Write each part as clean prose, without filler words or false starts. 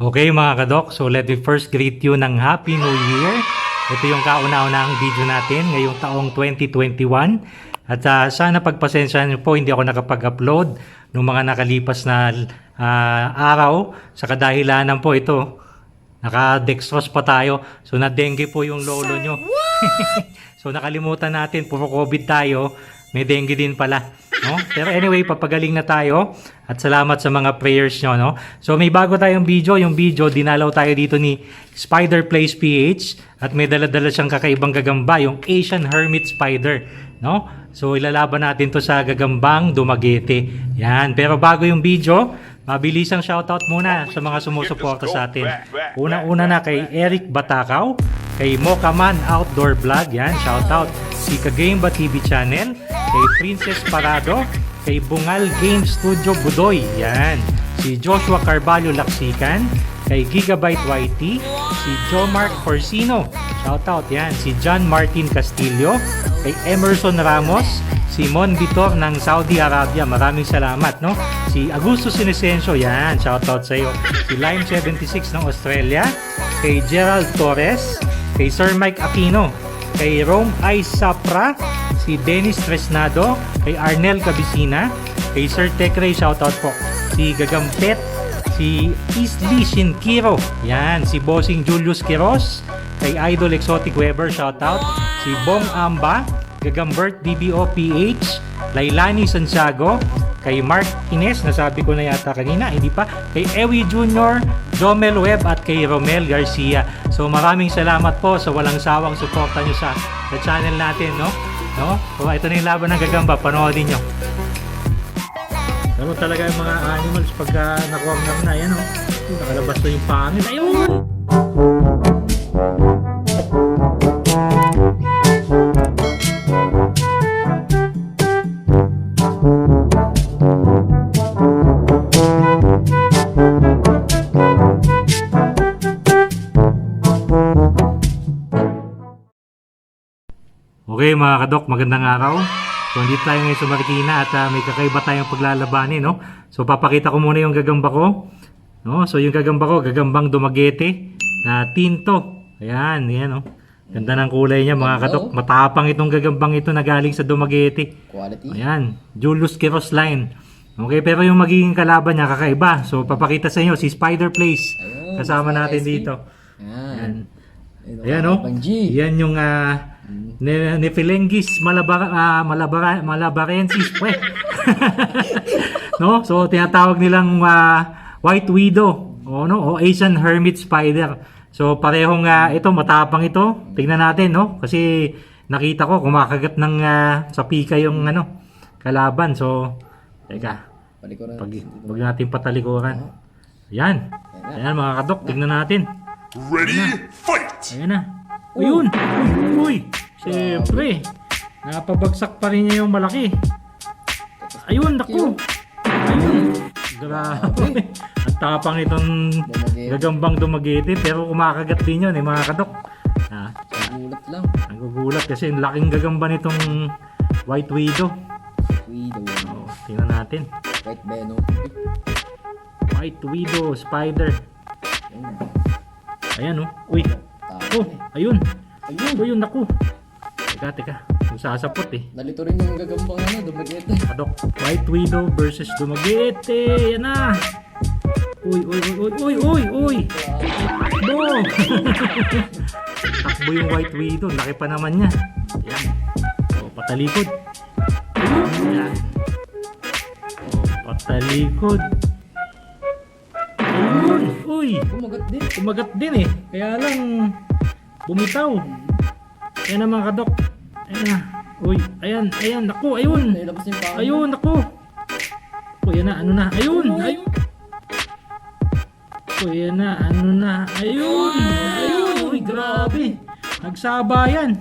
Okay mga kadok, so let me first greet you ng Happy New Year. Ito yung kauna-unahang video natin ngayong taong 2021. At sana pagpasensyahan niyo po, hindi ako nakapag-upload ng mga nakalipas na araw. Sa kadahilanan po ito, naka-dextrose pa tayo. So na-dengue po yung lolo nyo. So nakalimutan natin, puro COVID tayo. May dengue din pala. No? Pero anyway, papagaling na tayo. At salamat sa mga prayers nyo. No? So may bago tayong video. Yung video, dinalaw tayo dito ni Spider Plays PH. At may dala-dala siyang kakaibang gagamba. Yung Asian Hermit Spider. No? So ilalaban natin to sa gagambang Dumaguete. Yan. Pero bago yung video, mabilisang shoutout muna sa mga sumusuporta sa atin. Una-una na kay Eric Batakaw, kay Mokaman Outdoor Vlog, yan, shoutout. Si Kagame TV Channel, kay Princess Parado, kay Bungal Game Studio Budoy, yan. Si Joshua Carvalho Laksikan, kay Gigabyte YT, si Jomark Corsino, shoutout, yan. Si John Martin Castillo, kay Emerson Ramos, si Mon Vitor ng Saudi Arabia, maraming salamat, no? Si Augusto Sinesensio, yan, shoutout sa iyo. Si Lime76 ng Australia, kay Gerald Torres, kay Sir Mike Aquino, kay Rome Ice Sapra, si Dennis Tresnado, kay Arnel Cabicina, kay Sir Tekray, shoutout po. Si Gagampet, si Isli Shinkiro, yan, si Bossing Julius Quiros, kay Idol Exotic Weber, shoutout. Si Bong Amba, Gagambert DBO PH, Lailani Santiago, kay Mark Ines, nasabi ko na yata kanina, hindi pa, kay Ewi Jr., Jomel Web at kay Romel Garcia. So maraming salamat po sa walang sawang suporta nyo sa channel natin, no? So ito na yung laban ng gagamba, panoodin nyo. Ano talaga yung mga animals pagka nakuha na yan, no? Nakalabas na yung pangil. Ayun! Okay mga kadok, magandang araw. So andito tayo ngayon sa Marikina at may kakaiba tayong paglalabanin, no? So papakita ko muna yung gagamba ko. No? So yung gagamba ko, gagambang Dumaguete na tinto. Ayan, yan, no? Ganda ng kulay niya mga kadok. Matapang itong gagambang ito na galing sa Dumaguete. Quality. Ayan, Julius Quiros line. Okay, pero yung magiging kalaban niya kakaiba. So papakita sa inyo si Spider Plays. Kasama natin dito. Ayan. Ayan, no? Yan yung Nephelengis malabarensis no? So tinatawag nilang white widow o Asian hermit spider. So parehong ito matapang ito. Tingnan natin, no? Kasi nakita ko kumakagat ng sa pika yung kalaban. So teka. Wag natin patalikuran. Ayan. Ayan mga kadok, tingnan natin. Ready, fight! Ayan na. Ayun! Uy! Siyempre, napabagsak pa rin niya yung malaki. Ayun, naku! Ayun! Grabe! Ang tapang itong gagambang Dumaguete, pero kumakagat din yun mga kadok. Nagugulat lang. Nagugulat kasi yung laking gagamba nitong white widow. Tingnan natin. White venom. White widow, spider. Ayan, oh. Uy! Oh, ayun! Ayun, naku! Teka. Yung sasapot Nalito rin yung gagambang Dumaguete. Kadok, White Widow versus Dumaguete. Yan na. Uy. Takbo. Takbo yung White Widow. Laki pa naman niya. Yan. O, patalikod. Yan. O, patalikod. Ayun. Uy. Kumagat din Kaya lang bumitaw. Yan na mga kadok. Ayan na. Uy, ayan, naku, ayun. Ayun, naku. Uy, yan na, ayun. Uy, yan na, ayun. Uy, grabe. Nagsabayan.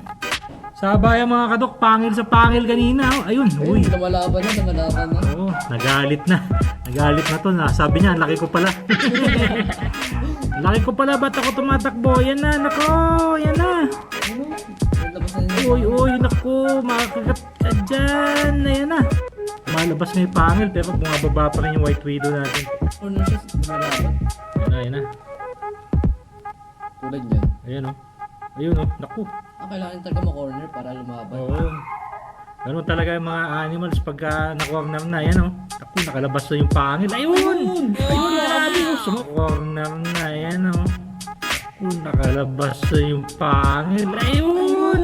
Sabayan mga kadok, pangil sa pangil kanina. Ayun, uy. Lumalaban na. Oo, nagalit na. Nagalit na to. Sabi niya, laki ko pala. Laki ko pala, ba't ako tumatakbo? Yan na, nako, yan na. Uy, naku, makakagat ka dyan. Ayan na. Lumalabas na yung pangil pero bumababa pa rin yung White Widow natin. Corner siya, lumalaban. Ayun na. Tulad yan. Ayan o. Ayun o. Naku. Kailangan talaga ma-corner para lumaban. Oo. Ganun talaga yung mga animals pagka na-corner na. Ayan o. Naku, nakalabas na yung pangil. Ayun! Ayun! Grabe o. Suma-corner na. Ayan o. Naku, nakalabas na yung pangil. Ayun!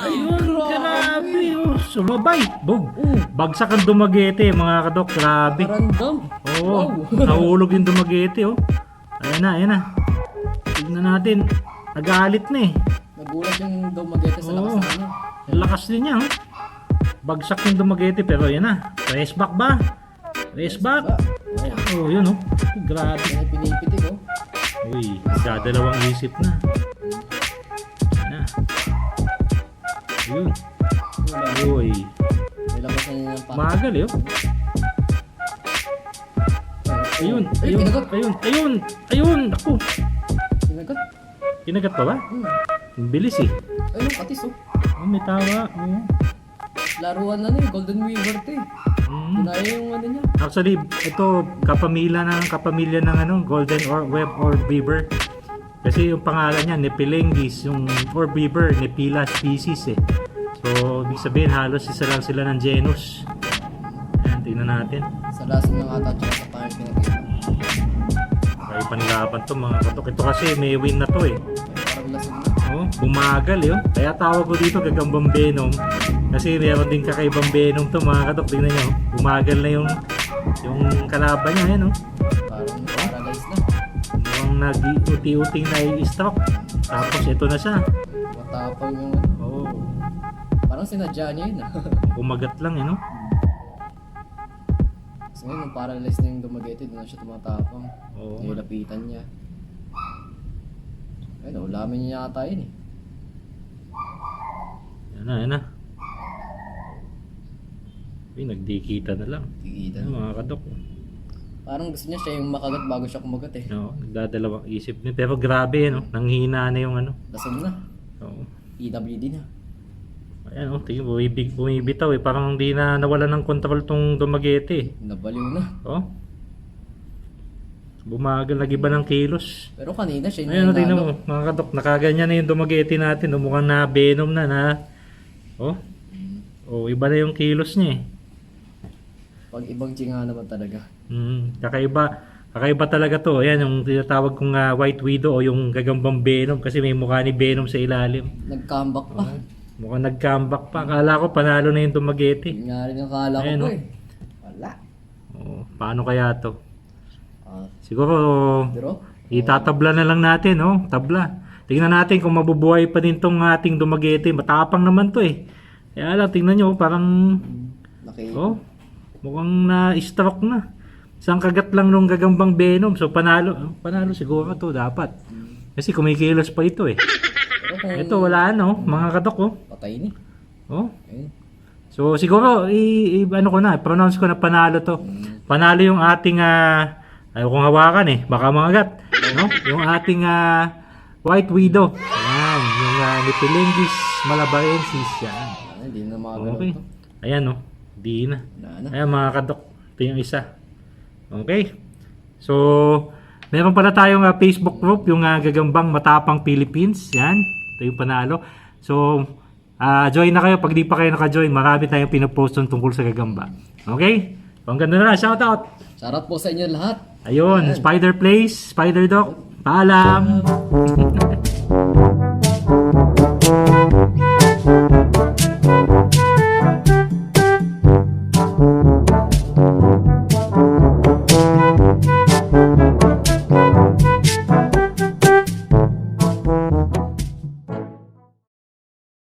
Ayun! Grabe o. Sumabay. Bog. Bagsak ang dumagete mga kadok. Grabe. Random. Oo. Wow. Nahulog yung dumagete o. Ayan na, ayan na. Tignan natin. Nagalit na eh. Nagulat yung Dumaguete sa lakas Oo. ng ano. Ang lakas din niya, oh. Bagsak yung Dumaguete pero yan na. Race back ba? Race back. Ayan. Oh, yun oh. Grabe. Yan yung pinipitik oh. Uy, dadalawang isip na. Yan na. Ayun. Wala. Uy. May labas na niya ng pack. Magal eh, oh. Ayun, Ay, ayun, kinagat. ayun. Ayun. Ako. Kinagat. Kinagat pa ba? Ang bilis eh. Ayun, patis oh. Oh, may tawa. Oo. Laruan na eh. Golden Weaver to eh. Ginaya yung ano niya. Actually, ito kapamilya ng ano, Golden Web Orb Beaver. Kasi yung pangalan niya Nepilengis, yung Orb Beaver, Nepila species eh. So, ibig sabihin halos isa lang sila ng genus. Ayan, tingnan natin. Sa lason ng ata tsaka sa parang pinakita. Okay, panlaban to mga katok. Ito kasi may win na to eh. Parang lason na. Oh, bumagal yun. Kaya tawag ko dito gagambang Venom. Kasi meron din kakaibang Venom to mga katok. Tingnan nyo, bumagal na yung kalaban niya. Ayan oh. Parang paralyzed na. Mukhang nag-uti-uting na i-stroke. Tapos ito na siya. Matapang yung ano. Oo. Parang sinadya niya yun ah. Umagat lang eh no? Kasi ngayon, nung paralyzed na yung Dumaguete, doon na siya tumatapang. Oo. Nilapitan niya. Ayun, ulamin niya yata yun eh. Yan na, yan na. Uy, nagdikita na lang. Tigita. Yan mga kadok. Parang gusto niya siya yung makagat bago siya kumagat eh. No, nagdadalawang isip niya. Pero grabe no? Nanghina na yung ano. Lasong na. Oo. PWD na. Ayan oh, tingin bumibitaw eh. Parang hindi na nawala ng control tong Dumaguete eh. Nabaliw na. Oh. Bumagal, nag-iba ng kilos. Pero kanina siya Ayan, yung tingnan nanalo. mo, mga kadok, nakaganyan na yung Dumaguete natin. Mukhang na Venom na. Oh. Oh, iba na yung kilos niya eh. Pag ibang tsinga naman talaga. Kakaiba talaga to. Ayan, yung tinatawag kong White Widow o yung gagambang Venom kasi may mukha ni Venom sa ilalim. Nag-comeback pa. Mukhang nag-comeback pa. Akala ko panalo na yung Dumaguete. Yun nga rin ang kala ko Ayan, po oh. eh. Wala. Oh, paano kaya to? Ah, Siguro, pero, itatabla na lang natin, oh. Tabla. Tingnan natin kung mabubuhay pa din tong ating Dumaguete. Matapang naman to eh. Kaya lang, tingnan nyo, parang, oh, mukhang na-stroke na. Isang kagat lang nung gagambang Venom. So, panalo siguro to dapat. Kasi kumikilos pa ito eh. pero kung Ito, wala no, mga kadok, oh. patay ni. Oh. Ayun. So, siguro, ano ko na, pronounce ko na panalo to. Panalo yung ating, ayaw kong hawakan eh, baka mangagat. No? Yung ating White Widow. Ayan, yung Nepilengis malabarensis. Yan. Hindi na makagalaw Okay. to. Ayan, no. Di na. Wala na. Ayan, mga kadok. Ito yung isa. Okay. So, meron pala tayong Facebook group, yung Gagambang Matapang Philippines. Yan. Ito yung panalo. So, join na kayo. Pag di pa kayo naka-join, marami tayong pinopost tungkol sa gagamba. Okay? So, ang ganda na. Shoutout! Shoutout po sa inyo lahat. Ayun, Spider Place, Spider Doc. Paalam!